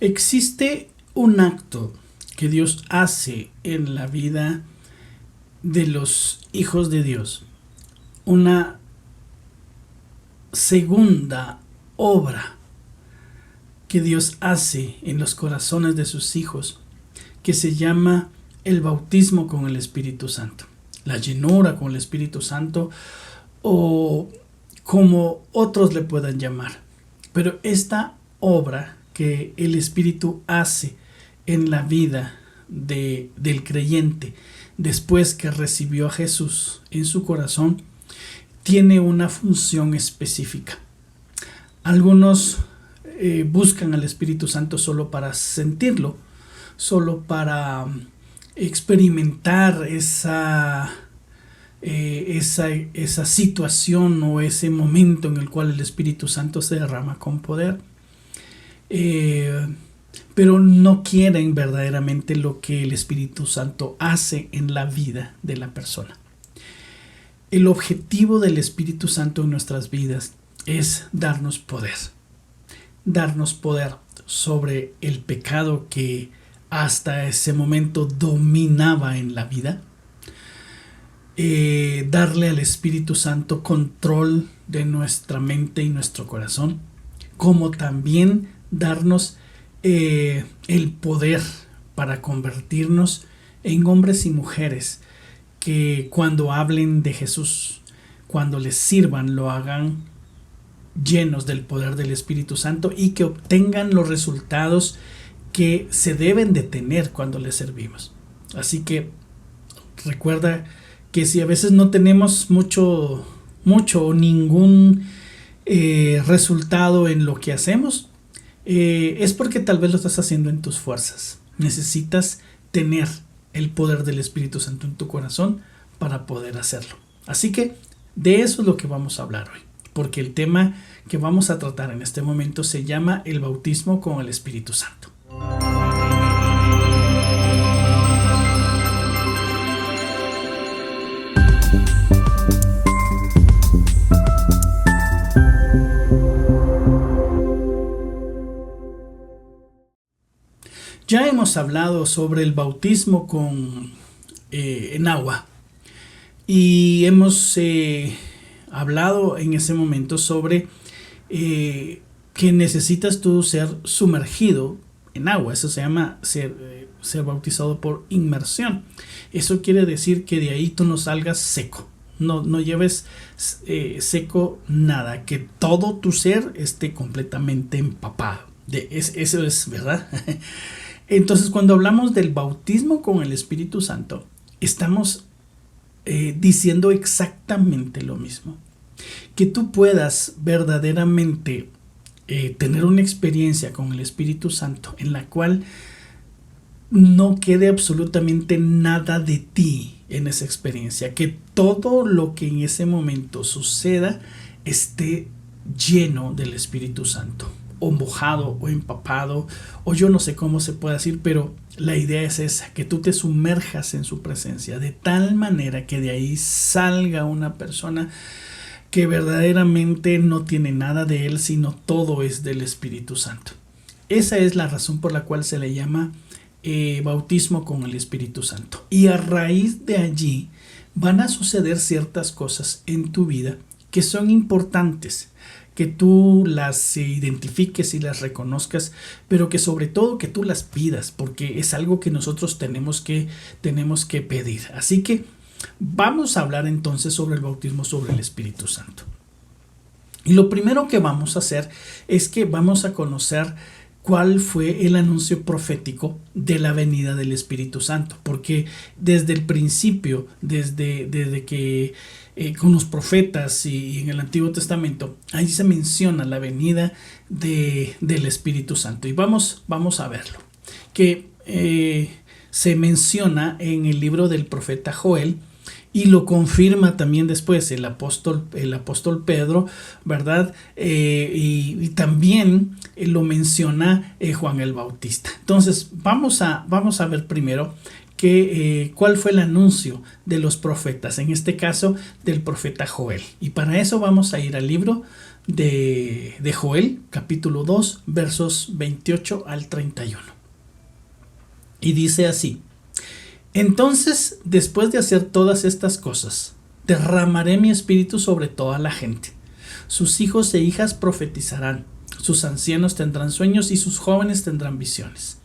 Existe un acto que Dios hace en la vida de los hijos de Dios, una segunda obra que Dios hace en los corazones de sus hijos, que se llama el bautismo con el Espíritu Santo, la llenura con el Espíritu Santo, o como otros le puedan llamar. Pero esta obra que el Espíritu hace en la vida del creyente después que recibió a Jesús en su corazón tiene una función específica. Algunos buscan al Espíritu Santo solo para sentirlo, solo para experimentar esa situación o ese momento en el cual el Espíritu Santo se derrama con poder, pero no quieren verdaderamente lo que el Espíritu Santo hace en la vida de la persona. El objetivo del Espíritu Santo en nuestras vidas es darnos poder sobre el pecado que hasta ese momento dominaba en la vida, darle al Espíritu Santo control de nuestra mente y nuestro corazón, como también darnos el poder para convertirnos en hombres y mujeres que cuando hablen de Jesús, cuando les sirvan, lo hagan llenos del poder del Espíritu Santo y que obtengan los resultados que se deben de tener cuando les servimos. Así que recuerda que si a veces no tenemos mucho o ningún resultado en lo que hacemos, es porque tal vez lo estás haciendo en tus fuerzas. Necesitas tener el poder del Espíritu Santo en tu corazón para poder hacerlo. Así que de eso es lo que vamos a hablar hoy, porque el tema que vamos a tratar en este momento se llama el bautismo con el Espíritu Santo. Ya hemos hablado sobre el bautismo en agua y hemos hablado en ese momento sobre que necesitas tú ser sumergido en agua. Eso se llama ser bautizado por inmersión. Eso quiere decir que de ahí tú no salgas seco, no lleves seco nada, que todo tu ser esté completamente empapado. Eso es verdad. Entonces, cuando hablamos del bautismo con el Espíritu Santo, estamos diciendo exactamente lo mismo. Que tú puedas verdaderamente tener una experiencia con el Espíritu Santo en la cual no quede absolutamente nada de ti en esa experiencia. Que todo lo que en ese momento suceda esté lleno del Espíritu Santo, o mojado o empapado, o yo no sé cómo se puede decir, pero la idea es esa, que tú te sumerjas en su presencia de tal manera que de ahí salga una persona que verdaderamente no tiene nada de él, sino todo es del Espíritu Santo. Esa es la razón por la cual se le llama bautismo con el Espíritu Santo. Y a raíz de allí van a suceder ciertas cosas en tu vida que son importantes, que tú las identifiques y las reconozcas, pero que sobre todo que tú las pidas, porque es algo que nosotros tenemos que pedir. Así que vamos a hablar entonces sobre el bautismo sobre el Espíritu Santo. Y lo primero que vamos a hacer es que vamos a conocer cuál fue el anuncio profético de la venida del Espíritu Santo, porque desde el principio, desde que con los profetas y en el Antiguo Testamento, ahí se menciona la venida del Espíritu Santo. Y vamos a verlo, que se menciona en el libro del profeta Joel, y lo confirma también después el apóstol Pedro, ¿verdad? Y también lo menciona Juan el Bautista. Entonces vamos a ver primero cuál fue el anuncio de los profetas, en este caso del profeta Joel. Y para eso vamos a ir al libro de Joel, capítulo 2, versos 28 al 31. Y dice así: entonces, después de hacer todas estas cosas, derramaré mi espíritu sobre toda la gente. Sus hijos e hijas profetizarán, sus ancianos tendrán sueños y sus jóvenes tendrán visiones.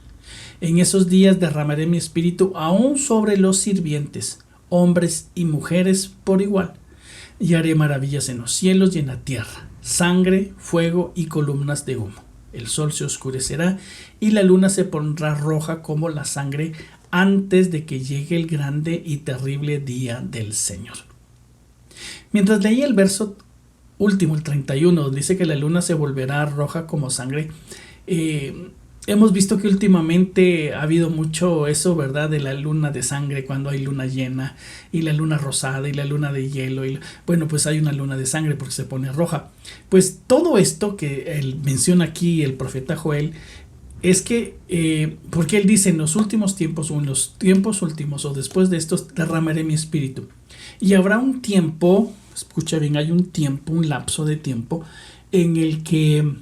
En esos días derramaré mi espíritu aún sobre los sirvientes, hombres y mujeres por igual, y haré maravillas en los cielos y en la tierra, sangre, fuego y columnas de humo. El sol se oscurecerá y la luna se pondrá roja como la sangre antes de que llegue el grande y terrible día del Señor. Mientras leía el verso último, el 31, donde dice que la luna se volverá roja como sangre, hemos visto que últimamente ha habido mucho eso, ¿verdad? De la luna de sangre cuando hay luna llena, y la luna rosada y la luna de hielo. Bueno, pues hay una luna de sangre porque se pone roja. Pues todo esto que él menciona aquí el profeta Joel es que, porque él dice en los últimos tiempos o en los tiempos últimos o después de estos derramaré mi espíritu. Y habrá un tiempo, escucha bien, hay un tiempo, un lapso de tiempo en el que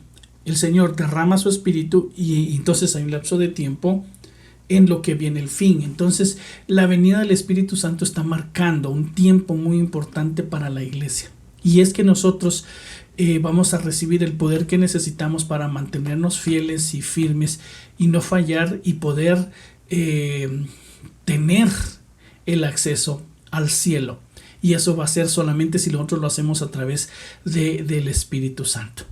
el Señor derrama su espíritu y entonces hay un lapso de tiempo en lo que viene el fin. Entonces la venida del Espíritu Santo está marcando un tiempo muy importante para la iglesia. Y es que nosotros vamos a recibir el poder que necesitamos para mantenernos fieles y firmes y no fallar y poder tener el acceso al cielo. Y eso va a ser solamente si nosotros lo hacemos a través del Espíritu Santo.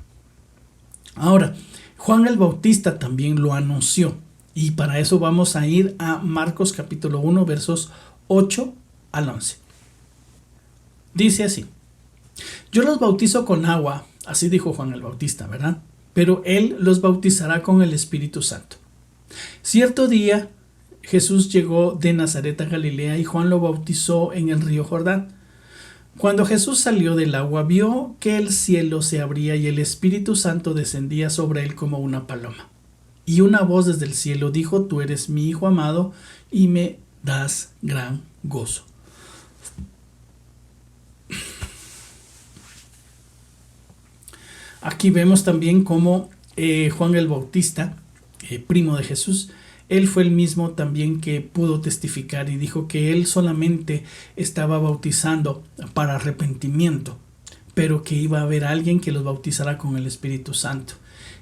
Ahora, Juan el Bautista también lo anunció, y para eso vamos a ir a Marcos capítulo 1 versos 8 al 11. Dice así: yo los bautizo con agua, así dijo Juan el Bautista, ¿verdad? Pero él los bautizará con el Espíritu Santo. Cierto día Jesús llegó de Nazaret a Galilea y Juan lo bautizó en el río Jordán. Cuando Jesús salió del agua, vio que el cielo se abría y el Espíritu Santo descendía sobre él como una paloma. Y una voz desde el cielo dijo: tú eres mi Hijo amado y me das gran gozo. Aquí vemos también cómo Juan el Bautista, primo de Jesús, él fue el mismo también que pudo testificar y dijo que él solamente estaba bautizando para arrepentimiento, pero que iba a haber alguien que los bautizara con el Espíritu Santo.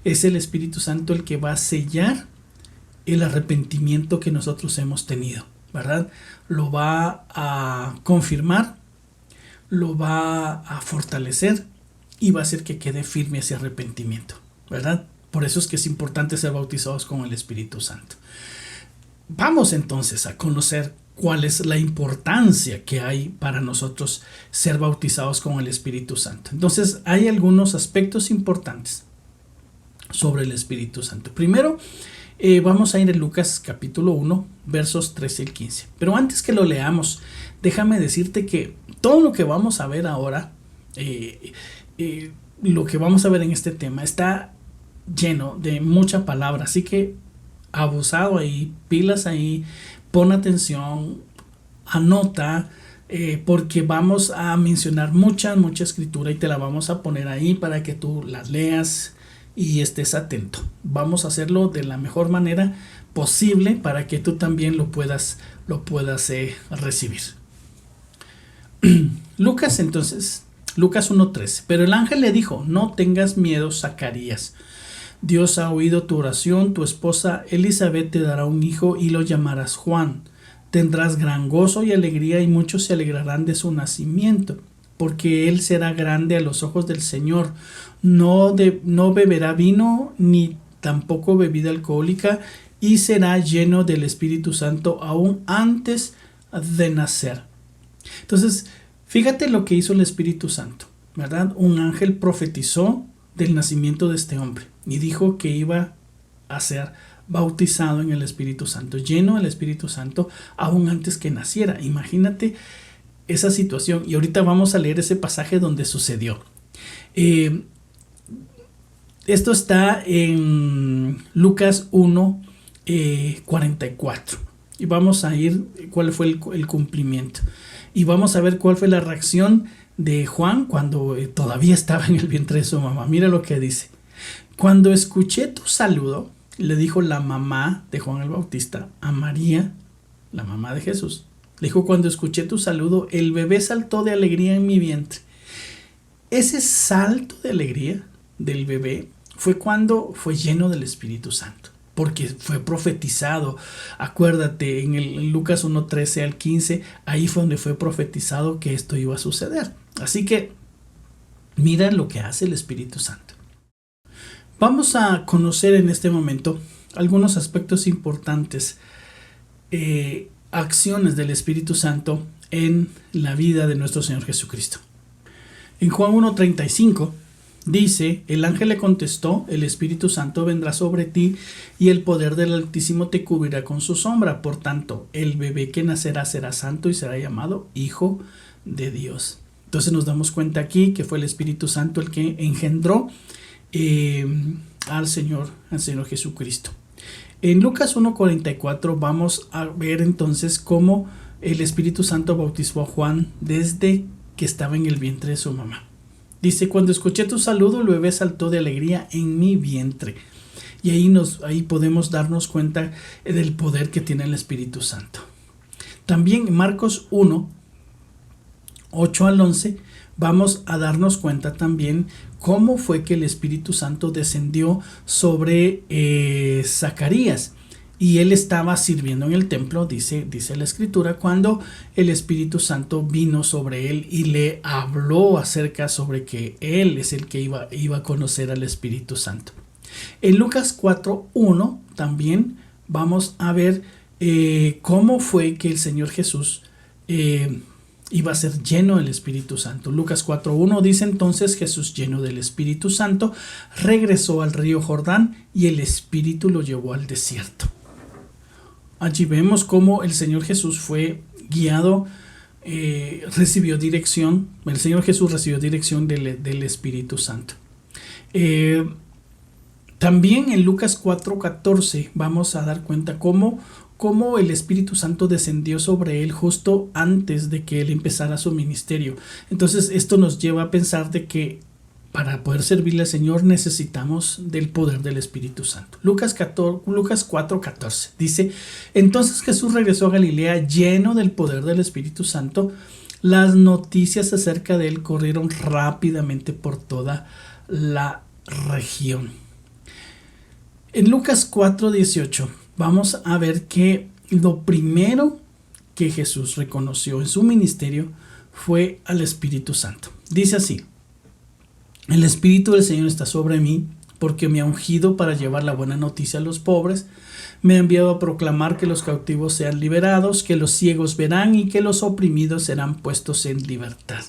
Es el Espíritu Santo el que va a sellar el arrepentimiento que nosotros hemos tenido, ¿verdad? Lo va a confirmar, lo va a fortalecer y va a hacer que quede firme ese arrepentimiento, ¿verdad? Por eso es que es importante ser bautizados con el Espíritu Santo. Vamos entonces a conocer cuál es la importancia que hay para nosotros ser bautizados con el Espíritu Santo. Entonces, hay algunos aspectos importantes sobre el Espíritu Santo. Primero, vamos a ir a Lucas capítulo 1, versos 13 y 15. Pero antes que lo leamos, déjame decirte que todo lo que vamos a ver ahora, lo que vamos a ver en este tema, está lleno de mucha palabra, así que abusado ahí, pilas ahí, pon atención, anota, porque vamos a mencionar mucha escritura y te la vamos a poner ahí para que tú las leas y estés atento. Vamos a hacerlo de la mejor manera posible para que tú también lo puedas recibir. Lucas 1:13. Pero el ángel le dijo: no tengas miedo, Zacarías. Dios ha oído tu oración, tu esposa Elizabeth te dará un hijo y lo llamarás Juan. Tendrás gran gozo y alegría y muchos se alegrarán de su nacimiento, porque él será grande a los ojos del Señor. No beberá vino ni tampoco bebida alcohólica y será lleno del Espíritu Santo aún antes de nacer. Entonces, fíjate lo que hizo el Espíritu Santo, ¿verdad? Un ángel profetizó del nacimiento de este hombre y dijo que iba a ser bautizado en el Espíritu Santo, lleno del Espíritu Santo aún antes que naciera. Imagínate esa situación, y ahorita vamos a leer ese pasaje donde sucedió. Esto está en Lucas 1:44. y vamos a ir cuál fue el cumplimiento. Y vamos a ver cuál fue la reacción de Juan cuando todavía estaba en el vientre de su mamá. Mira lo que dice. Cuando escuché tu saludo, le dijo la mamá de Juan el Bautista a María, la mamá de Jesús. Le dijo, cuando escuché tu saludo, el bebé saltó de alegría en mi vientre. Ese salto de alegría del bebé fue cuando fue lleno del Espíritu Santo, porque fue profetizado. Acuérdate, en Lucas 1:13 al 15, ahí fue donde fue profetizado que esto iba a suceder. Así que mira lo que hace el Espíritu Santo. Vamos a conocer en este momento algunos aspectos importantes, acciones del Espíritu Santo en la vida de nuestro Señor Jesucristo. En Juan 1:35 dice, el ángel le contestó, el Espíritu Santo vendrá sobre ti y el poder del Altísimo te cubrirá con su sombra. Por tanto, el bebé que nacerá será santo y será llamado Hijo de Dios. Entonces nos damos cuenta aquí que fue el Espíritu Santo el que engendró al Señor Jesucristo. En Lucas 1:44 vamos a ver entonces cómo el Espíritu Santo bautizó a Juan desde que estaba en el vientre de su mamá. Dice, cuando escuché tu saludo, el bebé saltó de alegría en mi vientre. Y ahí podemos darnos cuenta del poder que tiene el Espíritu Santo. También en Marcos 1:8 al 11, vamos a darnos cuenta también cómo fue que el Espíritu Santo descendió sobre Zacarías. Y él estaba sirviendo en el templo, dice la Escritura, cuando el Espíritu Santo vino sobre él y le habló acerca sobre que él es el que iba a conocer al Espíritu Santo. En Lucas 4:1 también vamos a ver cómo fue que el Señor Jesús iba a ser lleno del Espíritu Santo. Lucas 4:1 dice, entonces Jesús, lleno del Espíritu Santo, regresó al río Jordán y el Espíritu lo llevó al desierto. Allí vemos cómo el Señor Jesús fue guiado, recibió dirección. El Señor Jesús recibió dirección del Espíritu Santo. También en Lucas 4:14 vamos a dar cuenta cómo el Espíritu Santo descendió sobre él justo antes de que él empezara su ministerio. Entonces esto nos lleva a pensar de que para poder servirle al Señor necesitamos del poder del Espíritu Santo. Lucas 4:14 dice, entonces Jesús regresó a Galilea lleno del poder del Espíritu Santo. Las noticias acerca de él corrieron rápidamente por toda la región. En Lucas 4:18 vamos a ver que lo primero que Jesús reconoció en su ministerio fue al Espíritu Santo. Dice así, el Espíritu del Señor está sobre mí, porque me ha ungido para llevar la buena noticia a los pobres. Me ha enviado a proclamar que los cautivos sean liberados, que los ciegos verán y que los oprimidos serán puestos en libertad.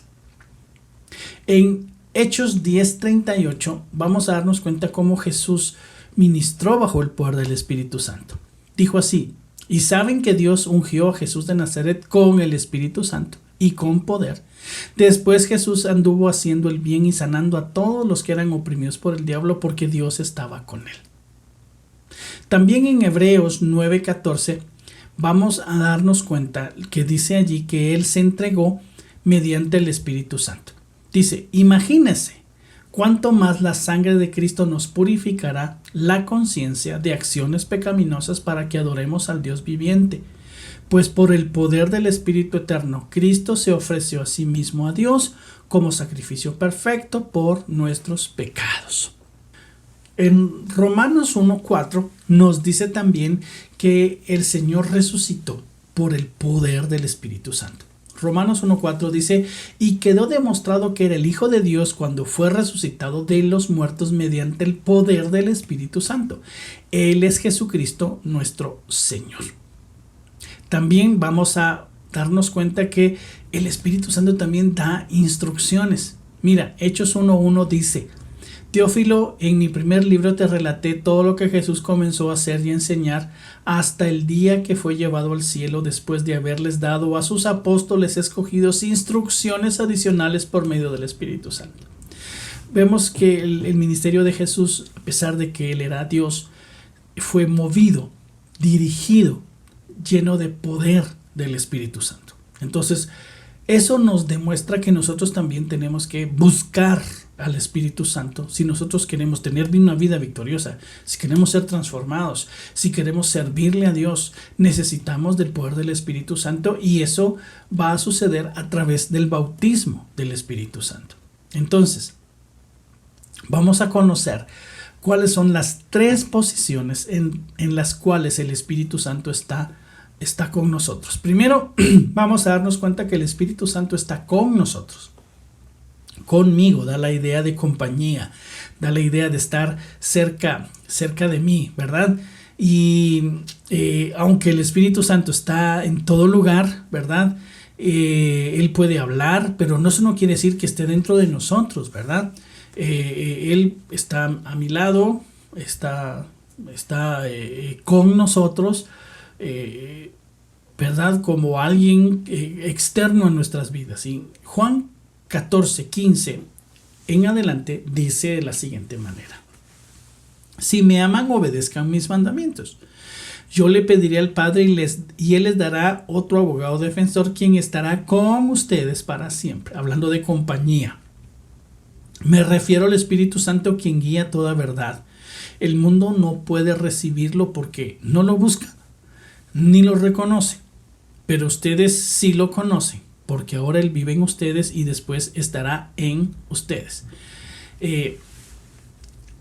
En Hechos 10:38 vamos a darnos cuenta cómo Jesús ministró bajo el poder del Espíritu Santo. Dijo así, y saben que Dios ungió a Jesús de Nazaret con el Espíritu Santo y con poder. Después Jesús anduvo haciendo el bien y sanando a todos los que eran oprimidos por el diablo, porque Dios estaba con él. También en Hebreos 9:14 vamos a darnos cuenta que dice allí que él se entregó mediante el Espíritu Santo. Dice, imagínese cuánto más la sangre de Cristo nos purificará la conciencia de acciones pecaminosas para que adoremos al Dios viviente. Pues por el poder del Espíritu Eterno, Cristo se ofreció a sí mismo a Dios como sacrificio perfecto por nuestros pecados. En Romanos 1:4 nos dice también que el Señor resucitó por el poder del Espíritu Santo. Romanos 1:4 dice, y quedó demostrado que era el Hijo de Dios cuando fue resucitado de los muertos mediante el poder del Espíritu Santo. Él es Jesucristo nuestro Señor. También vamos a darnos cuenta que el Espíritu Santo también da instrucciones. Mira, Hechos 1:1 dice, Teófilo, en mi primer libro te relaté todo lo que Jesús comenzó a hacer y enseñar hasta el día que fue llevado al cielo, después de haberles dado a sus apóstoles escogidos instrucciones adicionales por medio del Espíritu Santo. Vemos que el ministerio de Jesús, a pesar de que él era Dios, fue movido, dirigido, lleno de poder del Espíritu Santo. Entonces, eso nos demuestra que nosotros también tenemos que buscar al Espíritu Santo si nosotros queremos tener una vida victoriosa, si queremos ser transformados, si queremos servirle a Dios. Necesitamos del poder del Espíritu Santo, y eso va a suceder a través del bautismo del Espíritu Santo. Entonces, vamos a conocer cuáles son las 3 posiciones en las cuales el Espíritu Santo está con nosotros. Primero, vamos a darnos cuenta que el Espíritu Santo está con nosotros. Conmigo, da la idea de compañía, da la idea de estar cerca de mí, ¿verdad? Y aunque el Espíritu Santo está en todo lugar, ¿verdad? Él puede hablar, pero eso no quiere decir que esté dentro de nosotros, ¿verdad? Él está a mi lado, está con nosotros, ¿verdad? Como alguien externo a nuestras vidas. Y Juan 14:15 en adelante dice de la siguiente manera: si me aman, obedezcan mis mandamientos. Yo le pediré al Padre y Él les dará otro abogado defensor, quien estará con ustedes para siempre. Hablando de compañía. Me refiero al Espíritu Santo, quien guía toda verdad. El mundo no puede recibirlo porque no lo busca ni lo reconoce, pero ustedes sí lo conocen, porque ahora Él vive en ustedes y después estará en ustedes.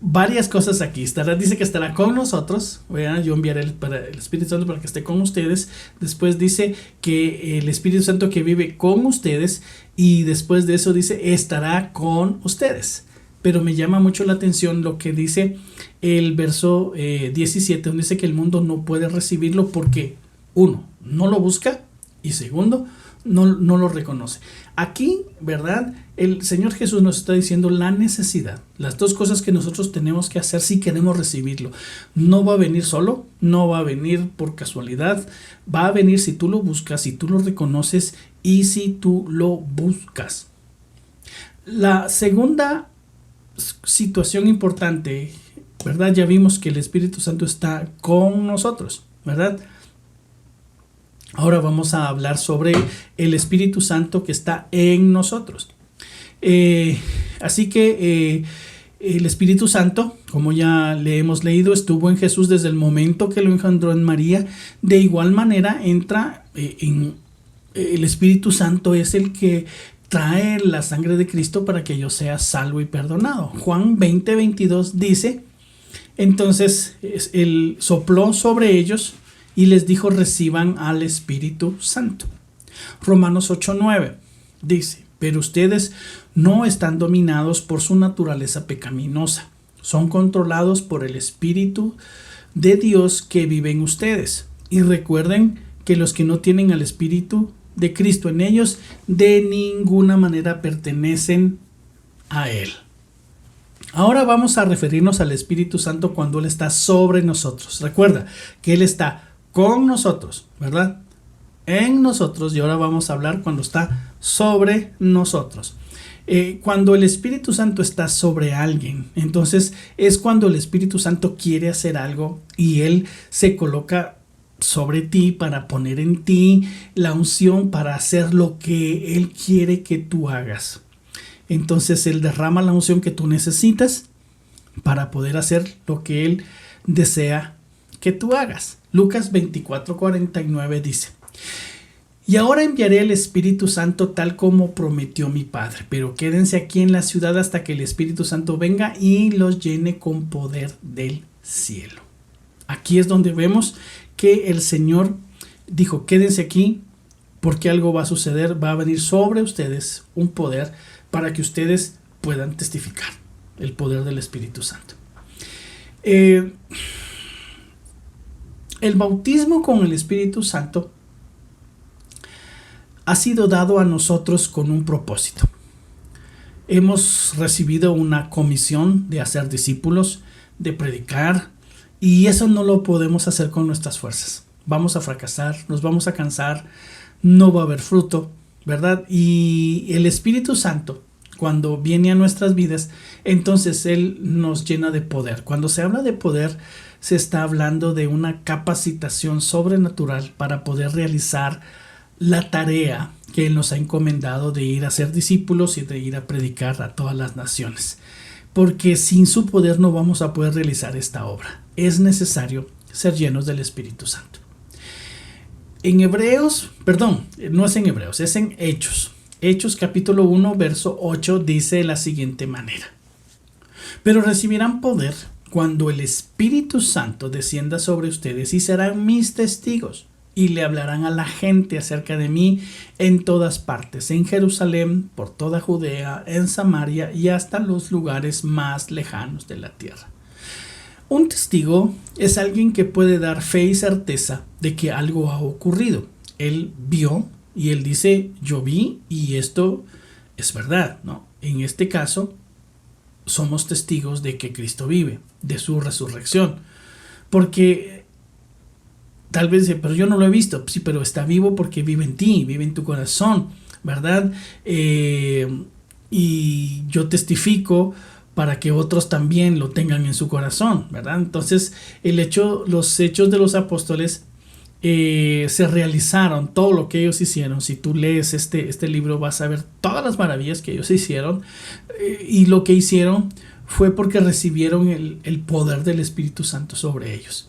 Varias cosas aquí. Dice que estará con nosotros. Yo enviaré el Espíritu Santo para que esté con ustedes. Después dice que el Espíritu Santo que vive con ustedes, y después de eso dice estará con ustedes. Pero me llama mucho la atención lo que dice el verso 17, donde dice que el mundo no puede recibirlo porque, 1, no lo busca, y 2, no lo reconoce. Aquí, ¿verdad? El Señor Jesús nos está diciendo la necesidad, las 2 cosas que nosotros tenemos que hacer si queremos recibirlo. No va a venir solo, no va a venir por casualidad, va a venir si tú lo buscas, si tú lo reconoces y si tú lo buscas. La segunda situación importante, ¿verdad? Ya vimos que el Espíritu Santo está con nosotros, ¿verdad? Ahora vamos a hablar sobre el Espíritu Santo que está en nosotros. Así que el Espíritu Santo, como ya le hemos leído, estuvo en Jesús desde el momento que lo engendró en María. De igual manera entra en el Espíritu Santo, es el que trae la sangre de Cristo para que yo sea salvo y perdonado. Juan 20:22 dice: entonces Él sopló sobre ellos y les dijo: reciban al Espíritu Santo. Romanos 8:9 dice: pero ustedes no están dominados por su naturaleza pecaminosa, son controlados por el Espíritu de Dios que vive en ustedes. Y recuerden que los que no tienen al Espíritu de Cristo en ellos, de ninguna manera pertenecen a Él. Ahora vamos a referirnos al Espíritu Santo cuando Él está sobre nosotros. Recuerda que Él está con nosotros, ¿verdad? En nosotros. Y ahora vamos a hablar cuando está sobre nosotros. Cuando el Espíritu Santo está sobre alguien, entonces es cuando el Espíritu Santo quiere hacer algo y Él se coloca sobre ti para poner en ti la unción para hacer lo que Él quiere que tú hagas. Entonces Él derrama la unción que tú necesitas para poder hacer lo que Él desea que tú hagas. Lucas 24:49 dice: y ahora enviaré el Espíritu Santo tal como prometió mi Padre, pero quédense aquí en la ciudad hasta que el Espíritu Santo venga y los llene con poder del cielo. Aquí es donde vemos que el Señor dijo: quédense aquí porque algo va a suceder, va a venir sobre ustedes un poder para que ustedes puedan testificar el poder del Espíritu Santo. El bautismo con el Espíritu Santo ha sido dado a nosotros con un propósito. Hemos recibido una comisión de hacer discípulos, de predicar, y eso no lo podemos hacer con nuestras fuerzas. Vamos a fracasar, nos vamos a cansar, no va a haber fruto, ¿verdad? Y el Espíritu Santo, cuando viene a nuestras vidas, entonces Él nos llena de poder. Cuando se habla de poder, se está hablando de una capacitación sobrenatural para poder realizar la tarea que Él nos ha encomendado de ir a ser discípulos y de ir a predicar a todas las naciones. Porque sin su poder no vamos a poder realizar esta obra. Es necesario ser llenos del Espíritu Santo. En Hebreos, perdón, no es en Hebreos, es en Hechos. Hechos capítulo 1, verso 8 dice de la siguiente manera: pero recibirán poder cuando el Espíritu Santo descienda sobre ustedes y serán mis testigos y le hablarán a la gente acerca de mí en todas partes, en Jerusalén, por toda Judea, en Samaria y hasta los lugares más lejanos de la tierra. Un testigo es alguien que puede dar fe y certeza de que algo ha ocurrido. Él vio y él dice, yo vi y esto es verdad, ¿no? En este caso, somos testigos de que Cristo vive, de su resurrección. Porque tal vez dice, pero yo no lo he visto. Sí, pero está vivo porque vive en ti, vive en tu corazón, ¿verdad? Y yo testifico para que otros también lo tengan en su corazón, ¿verdad? Entonces, los hechos de los apóstoles se realizaron, todo lo que ellos hicieron. Si tú lees este libro vas a ver todas las maravillas que ellos hicieron, y lo que hicieron fue porque recibieron el poder del Espíritu Santo sobre ellos.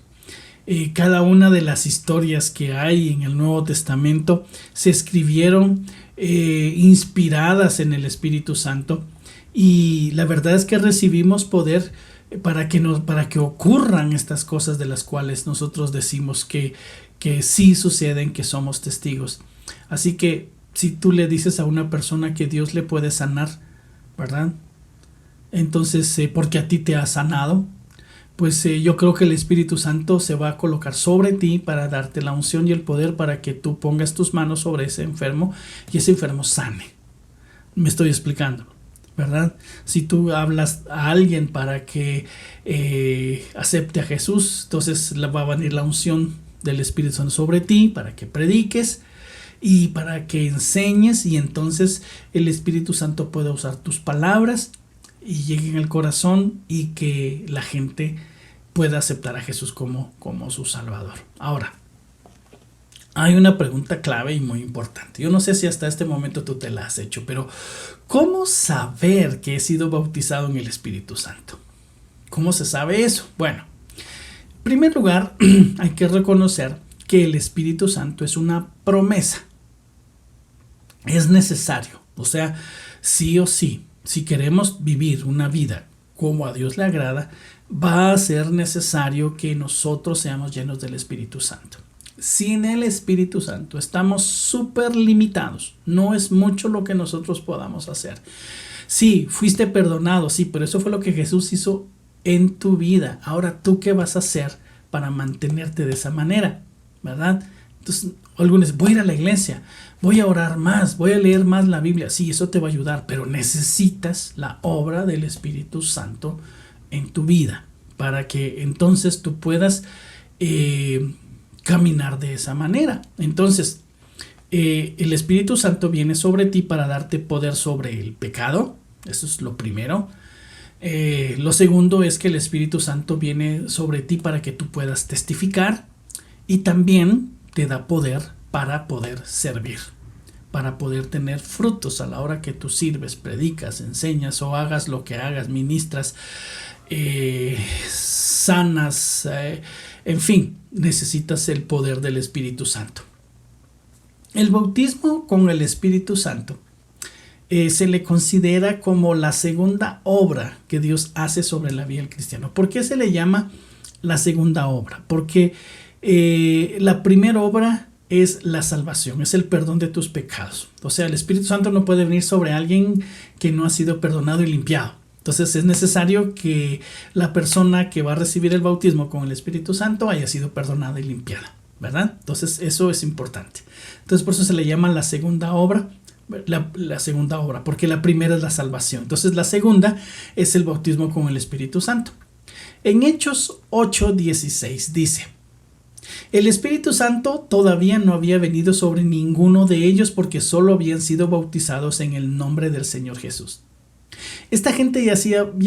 Cada una de las historias que hay en el Nuevo Testamento se escribieron inspiradas en el Espíritu Santo, y la verdad es que recibimos poder para que ocurran estas cosas de las cuales nosotros decimos que sí suceden, que somos testigos. Así que si tú le dices a una persona que Dios le puede sanar, ¿verdad? Entonces, porque a ti te ha sanado, pues yo creo que el Espíritu Santo se va a colocar sobre ti para darte la unción y el poder para que tú pongas tus manos sobre ese enfermo y ese enfermo sane. Me estoy explicando, ¿verdad? Si tú hablas a alguien para que acepte a Jesús, entonces va a venir la unción del Espíritu Santo sobre ti para que prediques y para que enseñes, y entonces el Espíritu Santo puede usar tus palabras y lleguen al corazón y que la gente pueda aceptar a Jesús como su Salvador. Ahora, hay una pregunta clave y muy importante. Yo no sé si hasta este momento tú te la has hecho, pero ¿cómo saber que he sido bautizado en el Espíritu Santo? ¿Cómo se sabe eso? Bueno, en primer lugar, hay que reconocer que el Espíritu Santo es una promesa. Es necesario. O sea, sí o sí, si queremos vivir una vida como a Dios le agrada, va a ser necesario que nosotros seamos llenos del Espíritu Santo. Sin el Espíritu Santo estamos súper limitados. No es mucho lo que nosotros podamos hacer. Sí, fuiste perdonado, sí, pero eso fue lo que Jesús hizo en tu vida. Ahora, ¿tú qué vas a hacer para mantenerte de esa manera? ¿Verdad? Entonces, algunos dicen, voy a ir a la iglesia, voy a orar más, voy a leer más la Biblia. Sí, eso te va a ayudar, pero necesitas la obra del Espíritu Santo en tu vida para que entonces tú puedas caminar de esa manera. Entonces, el Espíritu Santo viene sobre ti para darte poder sobre el pecado. Eso es lo primero. Lo segundo es que el Espíritu Santo viene sobre ti para que tú puedas testificar, y también te da poder para poder servir, para poder tener frutos a la hora que tú sirves, predicas, enseñas o hagas lo que hagas, ministras, sanas, en fin, necesitas el poder del Espíritu Santo. El bautismo con el Espíritu Santo se le considera como la segunda obra que Dios hace sobre la vida del cristiano. ¿Por qué se le llama la segunda obra? Porque la primera obra es la salvación, es el perdón de tus pecados. O sea, el Espíritu Santo no puede venir sobre alguien que no ha sido perdonado y limpiado. Entonces es necesario que la persona que va a recibir el bautismo con el Espíritu Santo haya sido perdonada y limpiada, ¿verdad? Entonces eso es importante. Entonces por eso se le llama la segunda obra, la segunda obra, porque la primera es la salvación. Entonces la segunda es el bautismo con el Espíritu Santo. En Hechos 8:16 dice: el Espíritu Santo todavía no había venido sobre ninguno de ellos porque solo habían sido bautizados en el nombre del Señor Jesús. Esta gente ya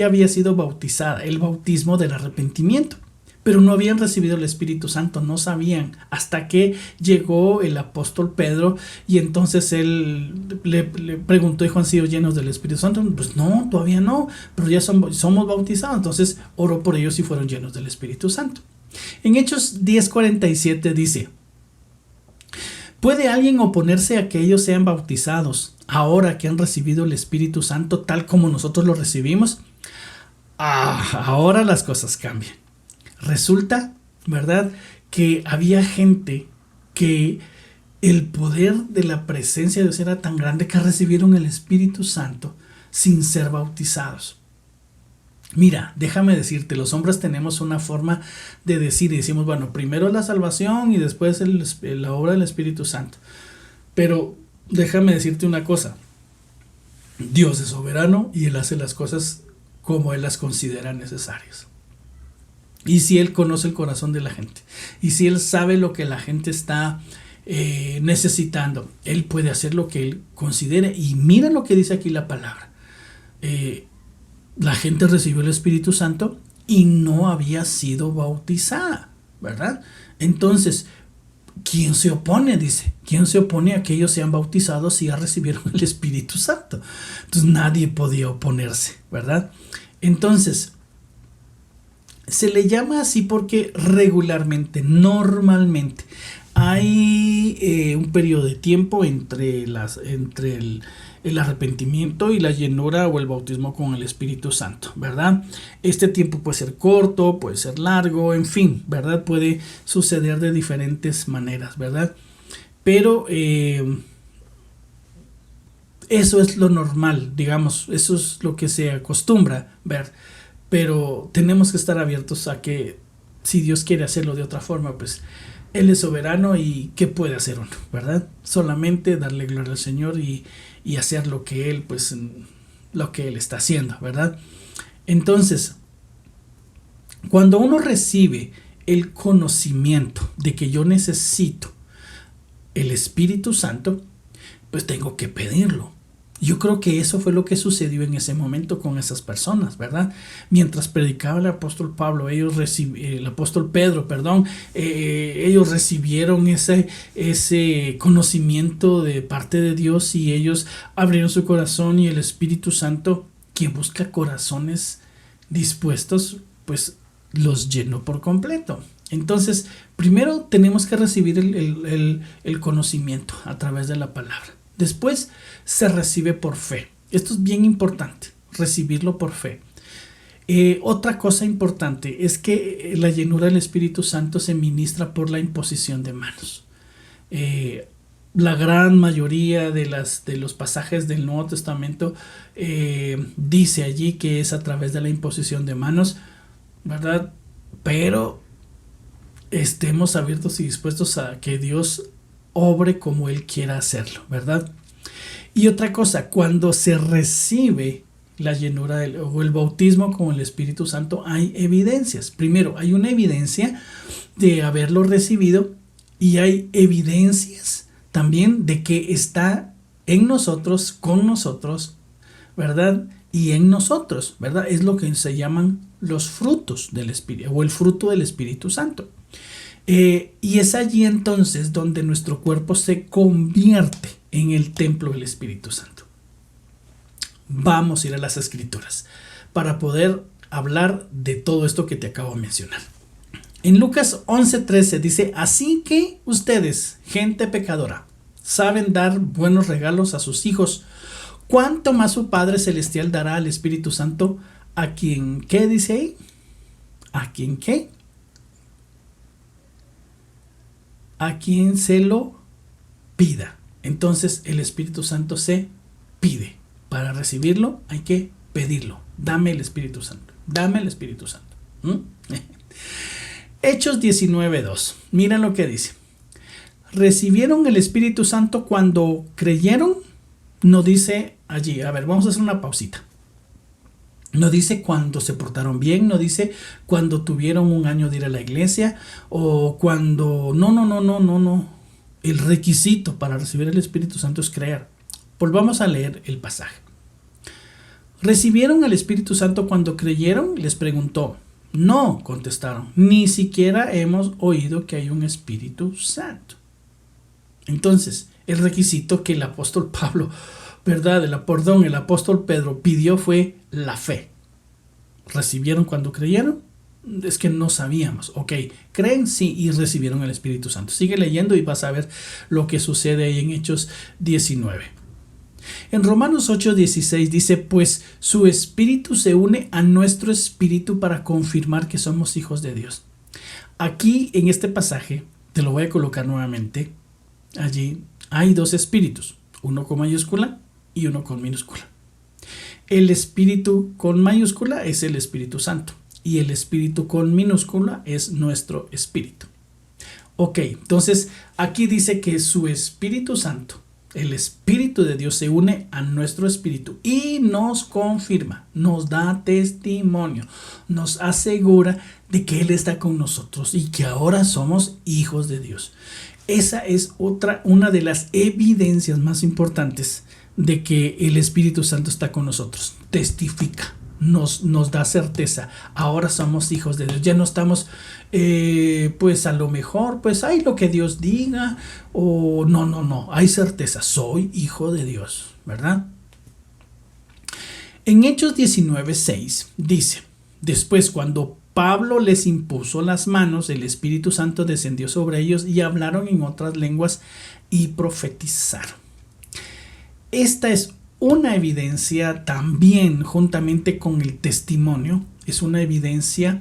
había sido bautizada, el bautismo del arrepentimiento, pero no habían recibido el Espíritu Santo, no sabían, hasta que llegó el apóstol Pedro y entonces él le preguntó, ¿y han sido llenos del Espíritu Santo? Pues no, todavía no, pero ya somos bautizados. Entonces oró por ellos y fueron llenos del Espíritu Santo. En Hechos 10:47 dice: ¿puede alguien oponerse a que ellos sean bautizados ahora que han recibido el Espíritu Santo tal como nosotros lo recibimos? Ahora las cosas cambian. Resulta, ¿verdad?, que había gente que el poder de la presencia de Dios era tan grande que recibieron el Espíritu Santo sin ser bautizados. Mira, déjame decirte, los hombres tenemos una forma de decir y decimos, bueno, primero la salvación y después la obra del Espíritu Santo. Pero déjame decirte una cosa, Dios es soberano y Él hace las cosas como Él las considera necesarias. Y si Él conoce el corazón de la gente, y si Él sabe lo que la gente está necesitando, Él puede hacer lo que Él considere. Y mira lo que dice aquí la palabra. La gente recibió el Espíritu Santo y no había sido bautizada, ¿verdad? Entonces, ¿quién se opone? Dice, ¿quién se opone a que ellos sean bautizados si ya recibieron el Espíritu Santo? Entonces nadie podía oponerse, ¿verdad? Entonces, se le llama así porque regularmente, normalmente, hay un periodo de tiempo entre el arrepentimiento y la llenura o el bautismo con el Espíritu Santo, ¿verdad? Este tiempo puede ser corto, puede ser largo, en fin, ¿verdad? Puede suceder de diferentes maneras, ¿verdad? Pero eso es lo normal, digamos, eso es lo que se acostumbra ver. Pero tenemos que estar abiertos a que si Dios quiere hacerlo de otra forma, pues Él es soberano y ¿qué puede hacer uno? ¿Verdad? Solamente darle gloria al Señor y hacer lo que Él, pues, lo que Él está haciendo, ¿verdad? Entonces, cuando uno recibe el conocimiento de que yo necesito el Espíritu Santo, pues tengo que pedirlo. Yo creo que eso fue lo que sucedió en ese momento con esas personas, ¿verdad? Mientras predicaba el apóstol Pablo, ellos recibieron ese conocimiento de parte de Dios y ellos abrieron su corazón y el Espíritu Santo, quien busca corazones dispuestos, pues los llenó por completo. Entonces, primero tenemos que recibir el conocimiento a través de la palabra. Después se recibe por fe. Esto es bien importante, recibirlo por fe. Otra cosa importante es que la llenura del Espíritu Santo se ministra por la imposición de manos. La gran mayoría de los pasajes del Nuevo Testamento dice allí que es a través de la imposición de manos, ¿verdad? Pero estemos abiertos y dispuestos a que Dios obre como Él quiera hacerlo, ¿verdad? Y otra cosa, cuando se recibe la llenura o el bautismo con el Espíritu Santo, hay evidencias. Primero, hay una evidencia de haberlo recibido y hay evidencias también de que está en nosotros, con nosotros, ¿verdad? Y en nosotros, ¿verdad? Es lo que se llaman los frutos del Espíritu o el fruto del Espíritu Santo. Y es allí entonces donde nuestro cuerpo se convierte en el templo del Espíritu Santo. Vamos a ir a las Escrituras para poder hablar de todo esto que te acabo de mencionar. En Lucas 11:13 dice: así que ustedes, gente pecadora, saben dar buenos regalos a sus hijos, ¿cuánto más su Padre Celestial dará al Espíritu Santo a quien, ¿qué dice ahí? ¿A quien qué? A quien se lo pida. Entonces el Espíritu Santo se pide. Para recibirlo hay que pedirlo. Dame el Espíritu Santo. Dame el Espíritu Santo. Hechos 19:2. Miren lo que dice. ¿Recibieron el Espíritu Santo cuando creyeron? No dice allí. A ver, vamos a hacer una pausita. No dice cuando se portaron bien, no dice cuando tuvieron un año de ir a la iglesia o cuando... No. El requisito para recibir el Espíritu Santo es creer. Volvamos a leer el pasaje. ¿Recibieron al Espíritu Santo cuando creyeron? Les preguntó. No, contestaron. Ni siquiera hemos oído que hay un Espíritu Santo. Entonces, el requisito que el apóstol Pablo, ¿verdad? El apóstol Pedro pidió fue la fe. ¿Recibieron cuando creyeron? Es que no sabíamos. Ok, creen, sí, y recibieron el Espíritu Santo. Sigue leyendo y vas a ver lo que sucede ahí en Hechos 19. En Romanos 8:16 dice, pues su espíritu se une a nuestro espíritu para confirmar que somos hijos de Dios. Aquí en este pasaje, te lo voy a colocar nuevamente, allí hay dos espíritus, uno con mayúscula y uno con minúscula. El espíritu con mayúscula es el Espíritu Santo y el espíritu con minúscula es nuestro espíritu. Ok, entonces aquí dice que su Espíritu Santo, el Espíritu de Dios, se une a nuestro espíritu y nos confirma, nos da testimonio, nos asegura de que Él está con nosotros y que ahora somos hijos de Dios. Esa es una de las evidencias más importantes de que el Espíritu Santo está con nosotros. Testifica, nos da certeza. Ahora somos hijos de Dios. Ya no estamos, pues a lo mejor, pues hay lo que Dios diga, o no. Hay certeza. Soy hijo de Dios, ¿verdad? En Hechos 19:6 dice, después cuando Pablo les impuso las manos, el Espíritu Santo descendió sobre ellos y hablaron en otras lenguas y profetizaron. Esta es una evidencia también, juntamente con el testimonio, es una evidencia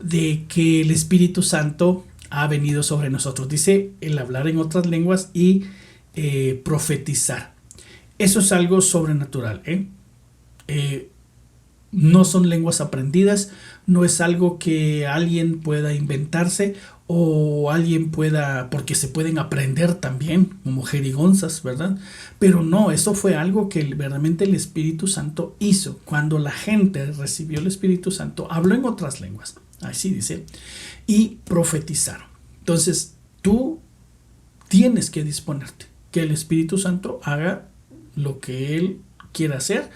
de que el Espíritu Santo ha venido sobre nosotros. Dice el hablar en otras lenguas y profetizar. Eso es algo sobrenatural, no son lenguas aprendidas, no es algo que alguien pueda inventarse o alguien pueda, porque se pueden aprender también, como jerigonzas, ¿verdad? Pero no, eso fue algo que verdaderamente el Espíritu Santo hizo. Cuando la gente recibió el Espíritu Santo, habló en otras lenguas, así dice, y profetizaron. Entonces, tú tienes que disponerte, que el Espíritu Santo haga lo que Él quiera hacer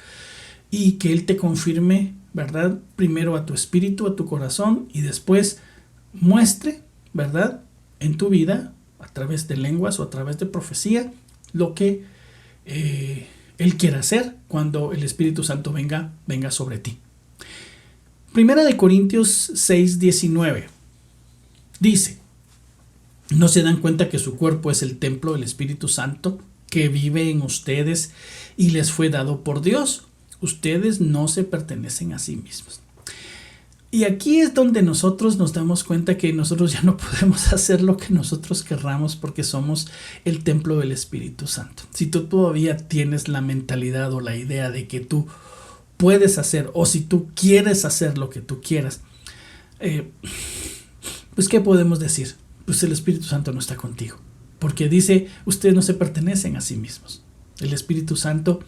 y que Él te confirme, ¿verdad? Primero a tu espíritu, a tu corazón, y después muestre, ¿verdad? En tu vida, a través de lenguas o a través de profecía, lo que Él quiera hacer cuando el Espíritu Santo venga sobre ti. Primera de Corintios 6:19 dice, ¿no se dan cuenta que su cuerpo es el templo del Espíritu Santo que vive en ustedes y les fue dado por Dios? Ustedes no se pertenecen a sí mismos. Y aquí es donde nosotros nos damos cuenta que nosotros ya no podemos hacer lo que nosotros querramos porque somos el templo del Espíritu Santo. Si tú todavía tienes la mentalidad o la idea de que tú puedes hacer o si tú quieres hacer lo que tú quieras, pues ¿qué podemos decir? Pues el Espíritu Santo no está contigo. Porque dice, ustedes no se pertenecen a sí mismos. El Espíritu Santo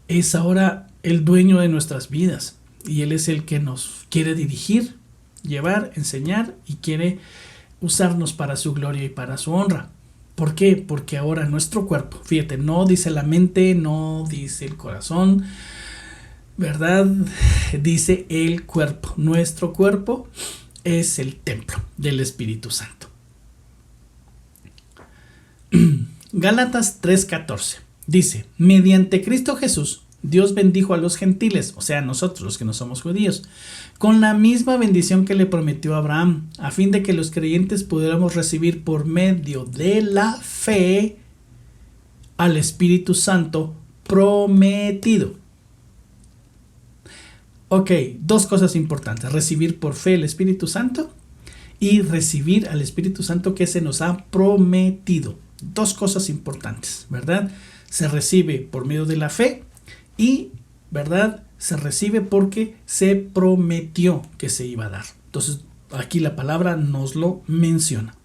es ahora el dueño de nuestras vidas y Él es el que nos quiere dirigir, llevar, enseñar y quiere usarnos para su gloria y para su honra. ¿Por qué? Porque ahora nuestro cuerpo, fíjate, no dice la mente, no dice el corazón, ¿verdad? Dice el cuerpo. Nuestro cuerpo es el templo del Espíritu Santo. Gálatas 3:14 dice, mediante Cristo Jesús, Dios bendijo a los gentiles, o sea, a nosotros los que no somos judíos, con la misma bendición que le prometió a Abraham, a fin de que los creyentes pudiéramos recibir por medio de la fe al Espíritu Santo prometido. Ok, dos cosas importantes, recibir por fe el Espíritu Santo y recibir al Espíritu Santo que se nos ha prometido. Dos cosas importantes, ¿verdad? Se recibe por medio de la fe y, ¿verdad? Se recibe porque se prometió que se iba a dar. Entonces, aquí la palabra nos lo menciona.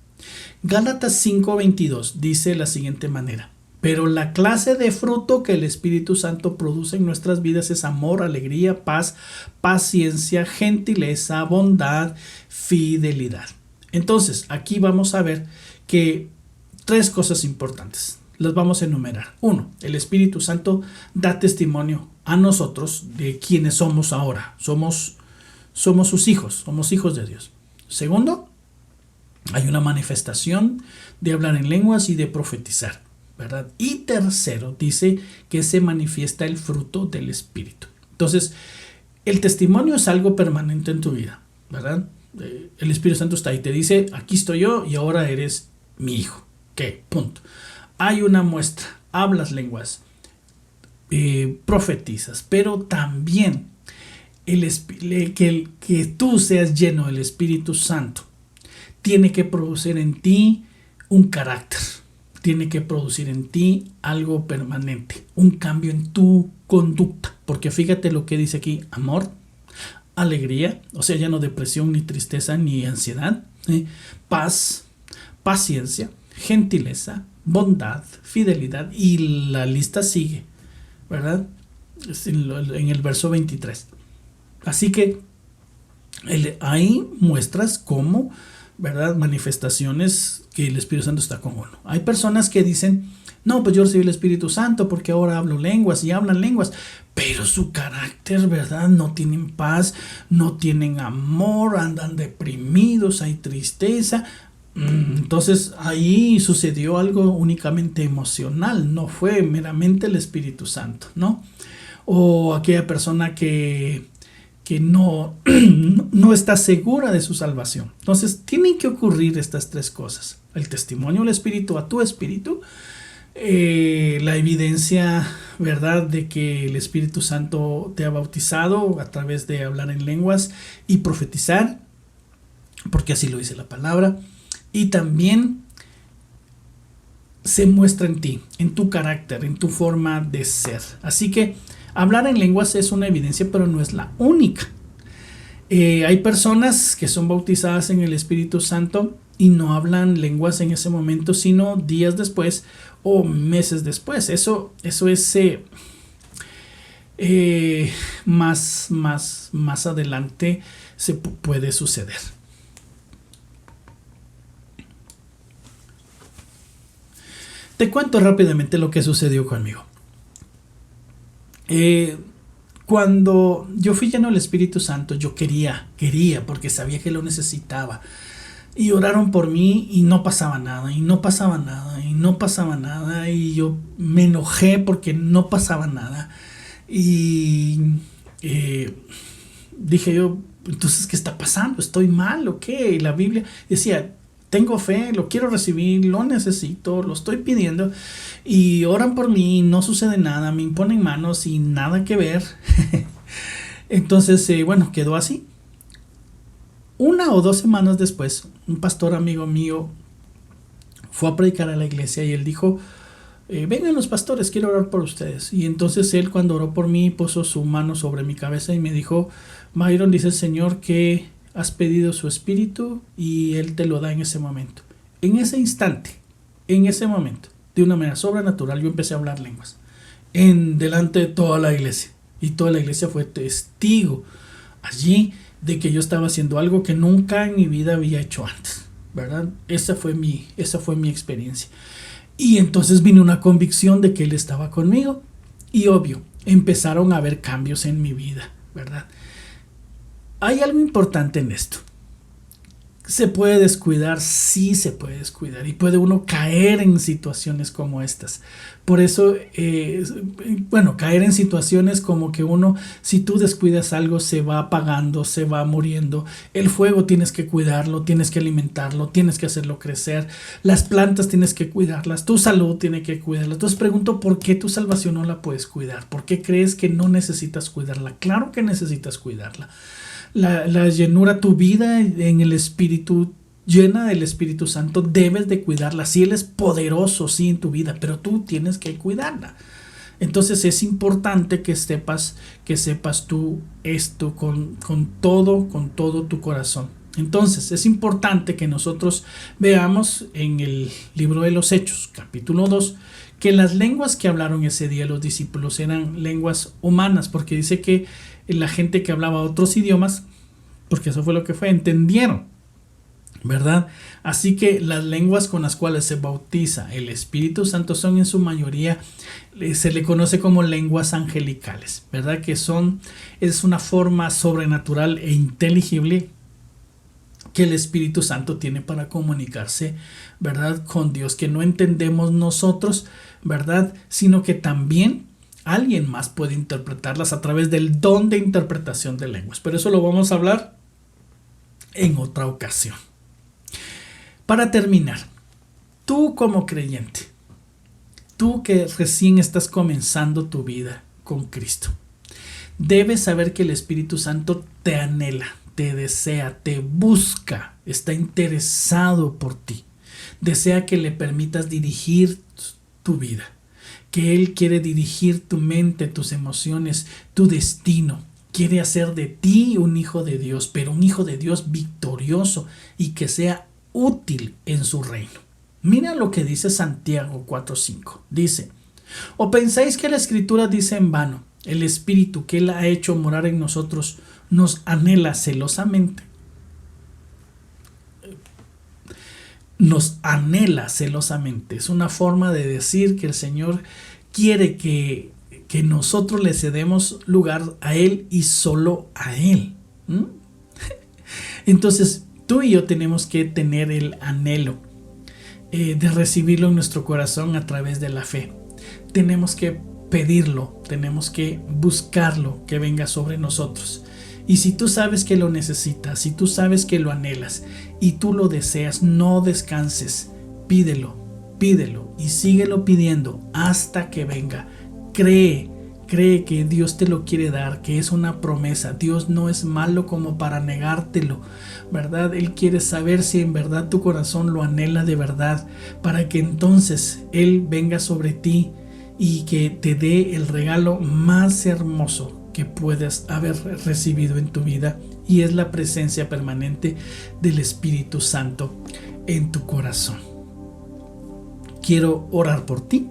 Gálatas 5:22 dice de la siguiente manera, pero la clase de fruto que el Espíritu Santo produce en nuestras vidas es amor, alegría, paz, paciencia, gentileza, bondad, fidelidad. Entonces, aquí vamos a ver que tres cosas importantes. Las vamos a enumerar. 1. El Espíritu Santo da testimonio a nosotros de quienes somos ahora. Somos sus hijos, somos hijos de Dios. Segundo, hay una manifestación de hablar en lenguas y de profetizar, ¿verdad? Y tercero, dice que se manifiesta el fruto del Espíritu. Entonces, el testimonio es algo permanente en tu vida, ¿verdad? El Espíritu Santo está ahí, te dice, aquí estoy yo y ahora eres mi hijo. ¿Qué? Punto. Hay una muestra, hablas lenguas, profetizas, pero también que tú seas lleno del Espíritu Santo tiene que producir en ti un carácter, tiene que producir en ti algo permanente, un cambio en tu conducta, porque fíjate lo que dice aquí: amor, alegría, o sea, ya no depresión, ni tristeza, ni ansiedad, paz, paciencia, gentileza, bondad, fidelidad, y la lista sigue, ¿verdad? Es en el verso 23. Así que ahí muestras cómo, ¿verdad? Manifestaciones que el Espíritu Santo está con uno. Hay personas que dicen, no, pues yo recibí el Espíritu Santo porque ahora hablo lenguas y hablan lenguas, pero su carácter, ¿verdad? No tienen paz, no tienen amor, andan deprimidos, hay tristeza. Entonces ahí sucedió algo únicamente emocional, no fue meramente el Espíritu Santo, ¿no? O aquella persona que no, no está segura de su salvación. Entonces tienen que ocurrir estas tres cosas: el testimonio del Espíritu a tu espíritu, la evidencia, ¿verdad?, de que el Espíritu Santo te ha bautizado a través de hablar en lenguas y profetizar, porque así lo dice la palabra. Y también se muestra en ti, en tu carácter, en tu forma de ser. Así que hablar en lenguas es una evidencia, pero no es la única. Hay personas que son bautizadas en el Espíritu Santo y no hablan lenguas en ese momento, sino días después o meses después. Eso es más adelante se puede suceder. Te cuento rápidamente lo que sucedió conmigo. Cuando yo fui lleno del Espíritu Santo, yo quería, porque sabía que lo necesitaba. Y oraron por mí y no pasaba nada, y no pasaba nada, y no pasaba nada. Y yo me enojé porque no pasaba nada. Y dije yo, entonces, ¿qué está pasando? ¿Estoy mal o qué? Y la Biblia decía, tengo fe, lo quiero recibir, lo necesito, lo estoy pidiendo, y oran por mí, no sucede nada, me imponen manos y nada que ver. Entonces, bueno, quedó así. 1 o 2 semanas después, un pastor amigo mío fue a predicar a la iglesia y él dijo, vengan los pastores, quiero orar por ustedes. Y entonces él, cuando oró por mí, puso su mano sobre mi cabeza y me dijo, Myron, dice el Señor que has pedido su espíritu y Él te lo da en ese momento. En ese instante, en ese momento, de una manera sobrenatural, yo empecé a hablar lenguas delante de toda la iglesia. Y toda la iglesia fue testigo allí de que yo estaba haciendo algo que nunca en mi vida había hecho antes, ¿verdad? Esa fue mi experiencia. Y entonces vino una convicción de que Él estaba conmigo. Y obvio, empezaron a haber cambios en mi vida, ¿verdad? Hay algo importante en esto. ¿Se puede descuidar? Sí se puede descuidar y puede uno caer en situaciones como estas. Por eso, caer en situaciones como que uno, si tú descuidas algo, se va apagando, se va muriendo. El fuego tienes que cuidarlo, tienes que alimentarlo, tienes que hacerlo crecer. Las plantas tienes que cuidarlas, tu salud tiene que cuidarla. Entonces pregunto, ¿por qué tu salvación no la puedes cuidar? ¿Por qué crees que no necesitas cuidarla? Claro que necesitas cuidarla. La llenura, tu vida en el Espíritu, llena del Espíritu Santo, debes de cuidarla. Sí, Él es poderoso, sí, en tu vida, pero tú tienes que cuidarla. Entonces es importante que sepas tú esto con todo tu corazón. Entonces es importante que nosotros veamos en el libro de los Hechos, capítulo 2, que las lenguas que hablaron ese día los discípulos eran lenguas humanas, porque dice que la gente que hablaba otros idiomas, porque eso fue lo que fue, entendieron ¿verdad? Así que las lenguas con las cuales se bautiza el Espíritu Santo son en su mayoría, se le conoce como lenguas angelicales, ¿verdad? Es una forma sobrenatural e inteligible que el Espíritu Santo tiene para comunicarse, ¿verdad? Con Dios, que no entendemos nosotros, ¿verdad? Sino que también alguien más puede interpretarlas a través del don de interpretación de lenguas. Pero eso lo vamos a hablar en otra ocasión. Para terminar, tú como creyente, tú que recién estás comenzando tu vida con Cristo, debes saber que el Espíritu Santo te anhela, te desea, te busca, está interesado por ti. Desea que le permitas dirigir tu vida, que Él quiere dirigir tu mente, tus emociones, tu destino. Quiere hacer de ti un hijo de Dios, pero un hijo de Dios victorioso y que sea útil en su reino. Mira lo que dice Santiago 4:5. Dice: ¿o pensáis que la Escritura dice en vano, el Espíritu que Él ha hecho morar en nosotros nos anhela celosamente? Nos anhela celosamente. Es una forma de decir que el Señor quiere que nosotros le cedemos lugar a Él y solo a Él. Entonces, tú y yo tenemos que tener el anhelo de recibirlo en nuestro corazón a través de la fe. Tenemos que pedirlo, tenemos que buscarlo, que venga sobre nosotros. Y si tú sabes que lo necesitas, si tú sabes que lo anhelas y tú lo deseas, no descanses, pídelo y síguelo pidiendo hasta que venga. Cree que Dios te lo quiere dar, que es una promesa. Dios no es malo como para negártelo, ¿verdad? Él quiere saber si en verdad tu corazón lo anhela de verdad, para que entonces Él venga sobre ti y que te dé el regalo más hermoso que puedas haber recibido en tu vida, y es la presencia permanente del Espíritu Santo en tu corazón. Quiero orar por ti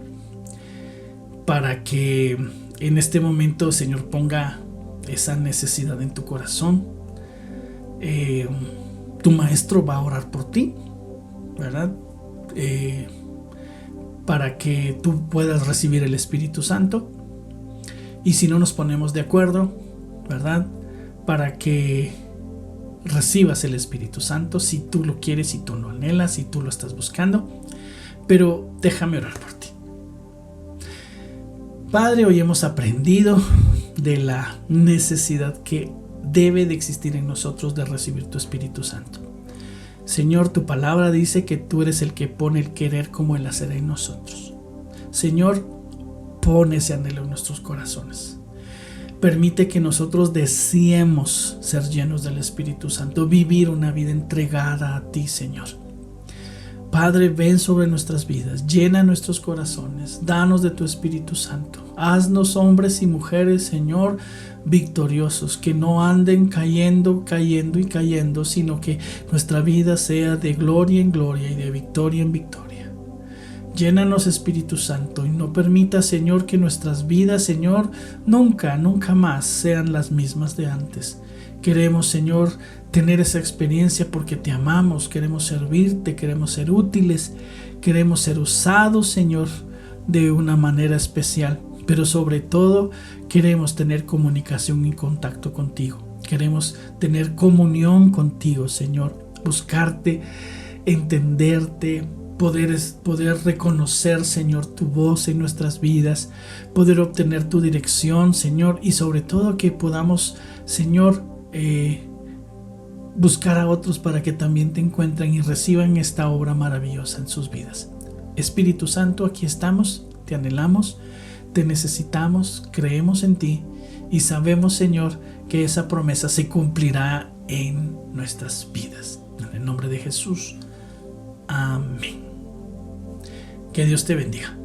para que en este momento el Señor ponga esa necesidad en tu corazón. Tu maestro va a orar por ti, ¿verdad? Para que tú puedas recibir el Espíritu Santo. Y si no, nos ponemos de acuerdo, ¿verdad? Para que recibas el Espíritu Santo, si tú lo quieres, si tú lo anhelas, si tú lo estás buscando. Pero déjame orar por ti. Padre, hoy hemos aprendido de la necesidad que debe de existir en nosotros de recibir tu Espíritu Santo. Señor, tu palabra dice que tú eres el que pone el querer como el hacer en nosotros. Señor, pon ese anhelo en nuestros corazones. Permite que nosotros deseemos ser llenos del Espíritu Santo, vivir una vida entregada a ti, Señor. Padre, ven sobre nuestras vidas, llena nuestros corazones, danos de tu Espíritu Santo. Haznos hombres y mujeres, Señor, victoriosos, que no anden cayendo, sino que nuestra vida sea de gloria en gloria y de victoria en victoria. Llénanos, Espíritu Santo, y no permita, Señor, que nuestras vidas, Señor, nunca más sean las mismas de antes. Queremos, Señor, tener esa experiencia porque te amamos, queremos servirte, queremos ser útiles, queremos ser usados, Señor, de una manera especial, pero sobre todo queremos tener comunicación y contacto contigo. Queremos tener comunión contigo, Señor, buscarte, entenderte, poder reconocer, Señor, tu voz en nuestras vidas, poder obtener tu dirección, Señor, y sobre todo que podamos, Señor, buscar a otros para que también te encuentren y reciban esta obra maravillosa en sus vidas. Espíritu Santo, aquí estamos, te anhelamos, te necesitamos, creemos en ti y sabemos, Señor, que esa promesa se cumplirá en nuestras vidas. En el nombre de Jesús. Amén. Que Dios te bendiga.